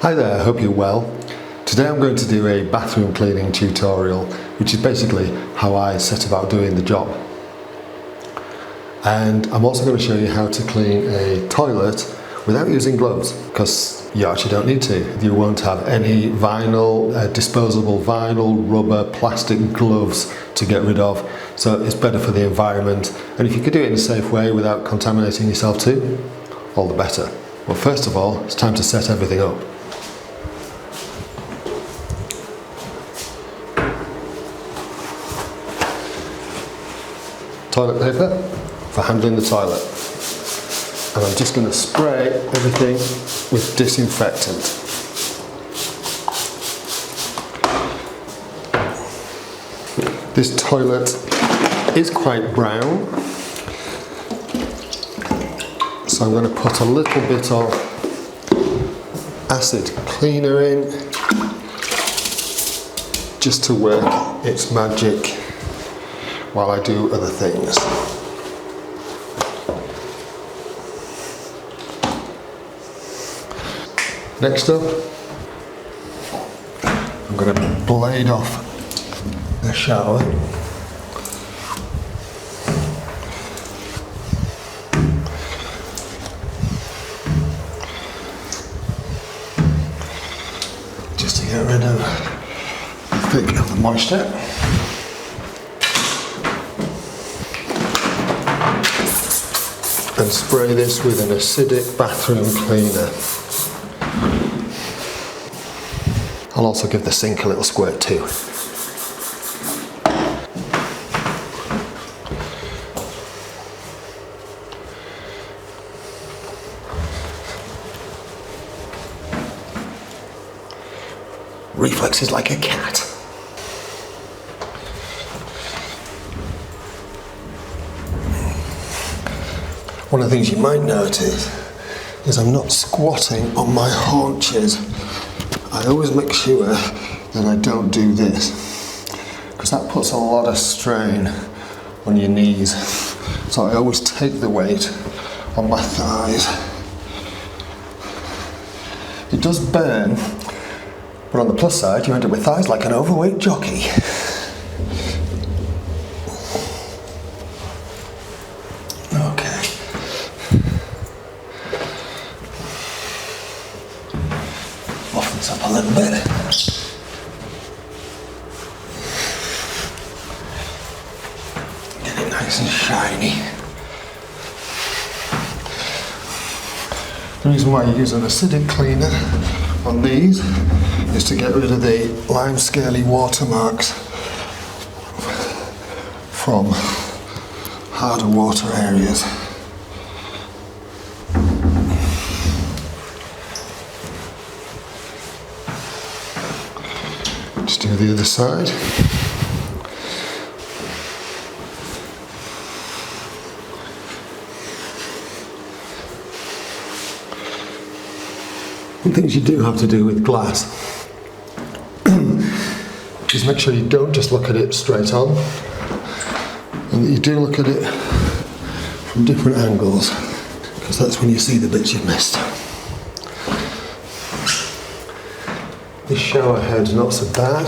Hi there, I hope you're well. Today I'm going to do a bathroom cleaning tutorial, which is basically how I set about doing the job. And I'm also going to show you how to clean a toilet without using gloves, because you actually don't need to. You won't have any vinyl, disposable vinyl, rubber, plastic gloves to get rid of, so it's better for the environment. And if you could do it in a safe way without contaminating yourself too, all the better. Well, first of all, it's time to set everything up. Toilet paper for handling the toilet, and I'm just going to spray everything with disinfectant. This toilet is quite brown, so I'm going to put a little bit of acid cleaner in just to work its magic while I do other things. Next up, I'm going to blade off the shower. Just to get rid of the thick of the moisture. And spray this with an acidic bathroom cleaner. I'll also give the sink a little squirt too. Reflexes like a cat. One of the things you might notice is I'm not squatting on my haunches. I always make sure that I don't do this, because that puts a lot of strain on your knees. So I always take the weight on my thighs. It does burn, but on the plus side, you end up with thighs like an overweight jockey. Up a little bit. Get it nice and shiny. The reason why you use an acidic cleaner on these is to get rid of the lime scaly watermarks from harder water areas. Just do the other side. One thing you do have to do with glass is make sure you don't just look at it straight on, and that you do look at it from different angles, because that's when you see the bits you've missed. This shower head's not so bad.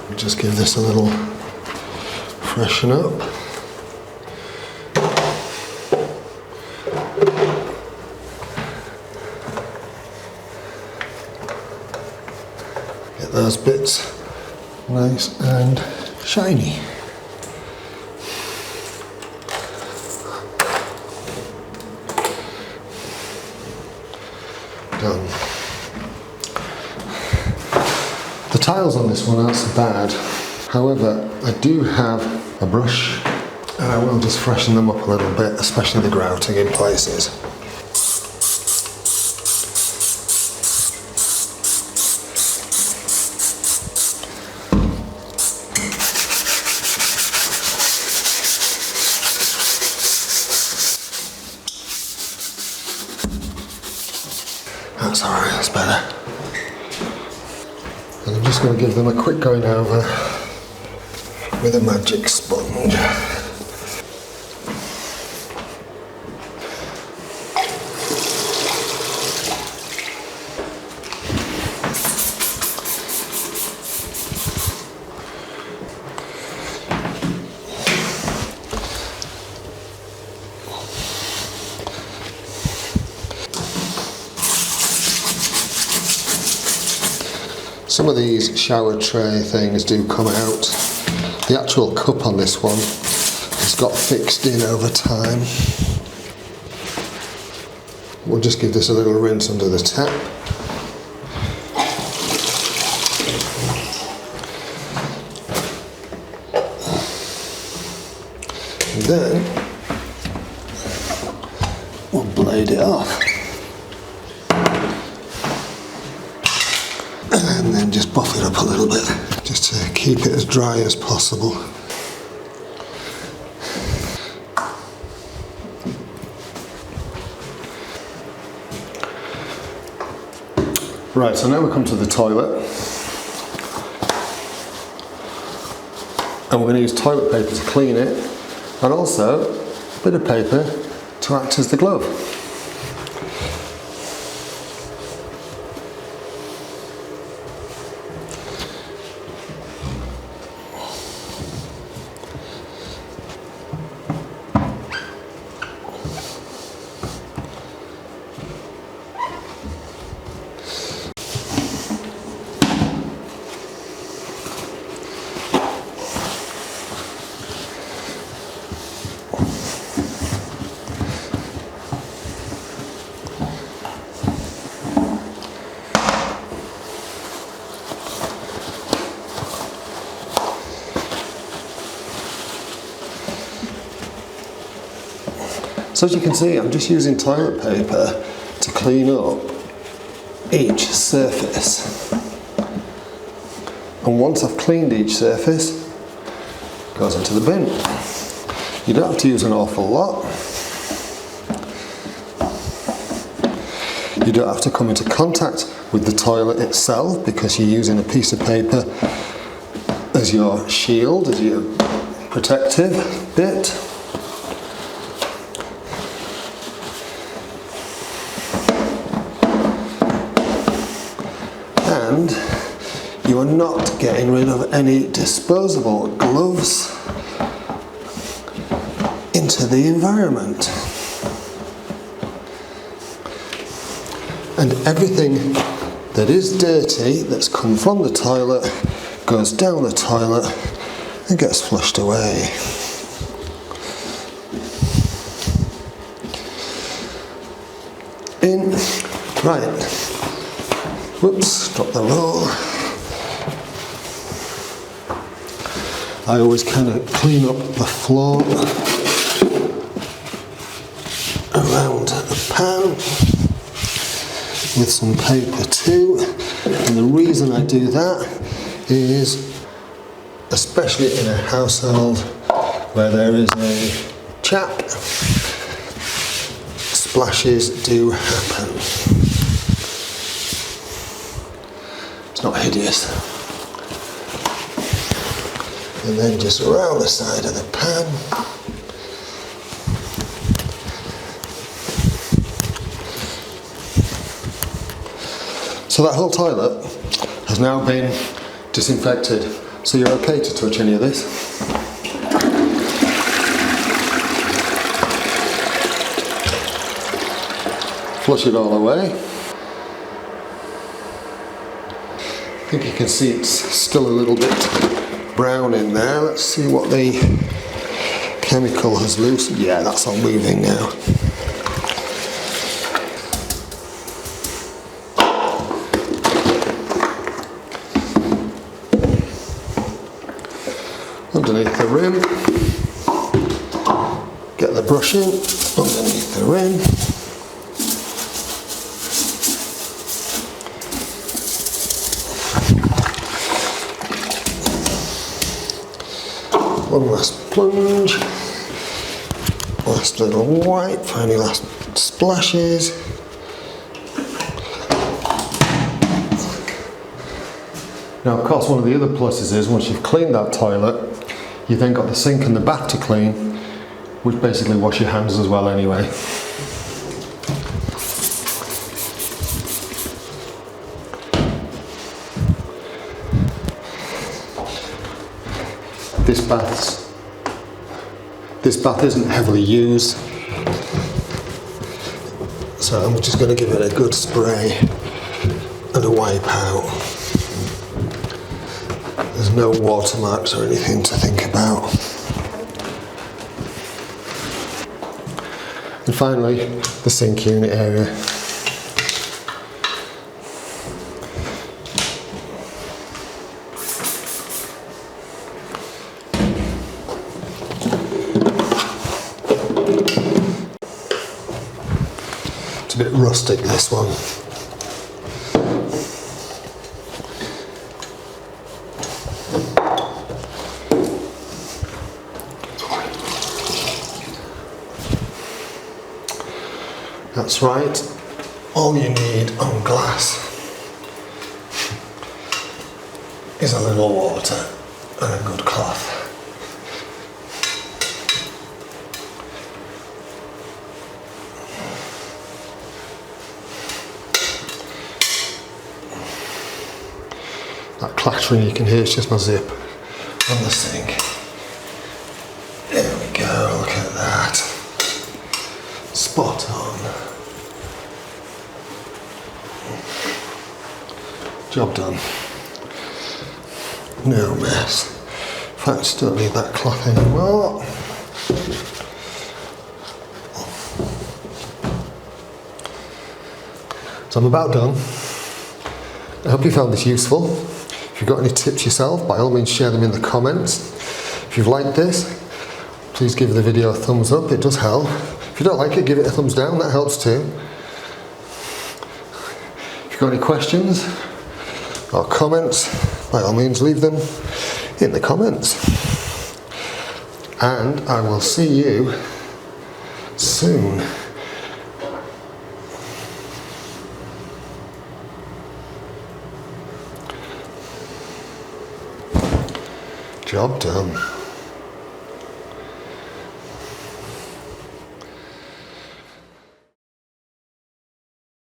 We'll just give this a little freshen up. Get those bits nice and shiny. Done. The tiles on this one aren't so bad. However, I do have a brush, and I will just freshen them up a little bit, especially the grouting in places. That's alright, that's better. And I'm just going to give them a quick going over with a magic sponge. Some of these shower tray things do come out. The actual cup on this one has got fixed in over time. We'll just give this a little rinse under the tap. And then we'll blade it off. And then just buff it up a little bit, just to keep it as dry as possible. Right, so now we come to the toilet. And we're going to use toilet paper to clean it, and also a bit of paper to act as the glove. So as you can see, I'm just using toilet paper to clean up each surface. And once I've cleaned each surface, it goes into the bin. You don't have to use an awful lot. You don't have to come into contact with the toilet itself because you're using a piece of paper as your shield, as your protective bit. And you are not getting rid of any disposable gloves into the environment. And everything that is dirty that's come from the toilet goes down the toilet and gets flushed away. In, right. Whoops, drop the roll. I always kind of clean up the floor around the pan with some paper too. And the reason I do that is, especially in a household where there is a chap, splashes do happen. It's not hideous. And then just around the side of the pan. So that whole toilet has now been disinfected. So you're okay to touch any of this. Flush it all away. I think you can see it's still a little bit brown in there. Let's see what the chemical has loosened. Yeah, that's all moving now. Underneath the rim. Get the brush in underneath the rim. One last plunge, last little wipe for any last splashes. Now of course one of the other pluses is once you've cleaned that toilet, you then got the sink and the bath to clean, which basically wash your hands as well anyway. This bath isn't heavily used, so I'm just going to give it a good spray and a wipe out. There's no watermarks or anything to think about. And finally, the sink unit area. It's a bit rustic, this one. That's right, all you need on glass is a little water and a good cloth. That clattering you can hear is just my zip on the sink. There we go, look at that. Spot on. Job done. No mess. In fact, don't need that cloth anymore. So I'm about done. I hope you found this useful. If you've got any tips yourself, by all means share them in the comments. If you've liked this, please give the video a thumbs up, it does help. If you don't like it, give it a thumbs down, that helps too. If you've got any questions or comments, by all means leave them in the comments. And I will see you soon. Job done.